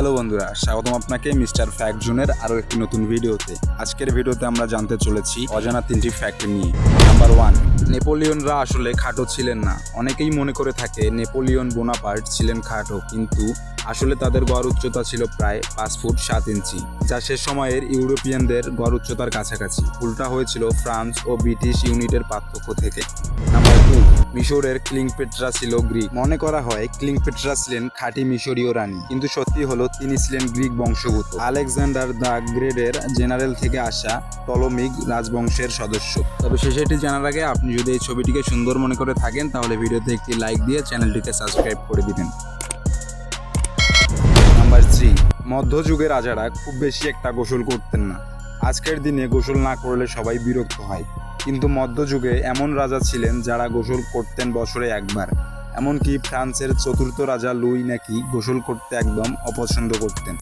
Hello বন্ধুরা, স্বাগতম আপনাকে মিস্টার ফ্যাক্ট জোনের আরও একটি নতুন ভিডিওতে। আজকের ভিডিওতে আমরা জানতে চলেছি অজানা 3টি ফ্যাক্ট নিয়ে। নাম্বার 1, নেপোলিয়নরা আসলে খাটো ছিলেন না। অনেকেই মনে করে থাকে নেপোলিয়ন বোনাপার্ট ছিলেন খাটো, কিন্তু আসলে তাদের গড় উচ্চতা ছিল প্রায় 5 ফুট 7 ইঞ্চি, যা সে সময়ের ইউরোপিয়ানদের গড় উচ্চতার কাছাকাছি। উল্টা হয়েছিল ফ্রান্স ও ব্রিটিশ ইউনিটের পার্থক্য থেকে। নাম্বার 2, মিশরের ক্লিওপেট্রা ছিল গ্রিক। মনে করা হয় ক্লিওপেট্রা ছিলেন খাঁটি মিশরীয় রানী, কিন্তু সত্যি হলো তিনি ছিলেন গ্রিক বংশোদ্ভূত। আলেকজান্ডার দ্য গ্রেটের জেনারেল থেকে আসা টলমিক রাজবংশের সদস্য। তবে শেষেটি জানার আগে আপনি যদি এই ছবিটিকে সুন্দর মনে করে থাকেন, তাহলে ভিডিওতে একটি লাইক দিয়ে চ্যানেলটিকে সাবস্ক্রাইব করে দিবেন। নাম্বার 3, মধ্যযুগের রাজারা খুব বেশি একটা গোসল করতেন না। আজকের দিনে গোসল না করলে সবাই বিরক্ত হয়, কিন্তু মধ্যযুগে এমন রাজা ছিলেন যারা গোসল করতেন বছরে একবার। এমনকি ফ্রান্সের 4র্থ রাজা লুই নাকি গোসল করতে একদম অপছন্দ করতেন।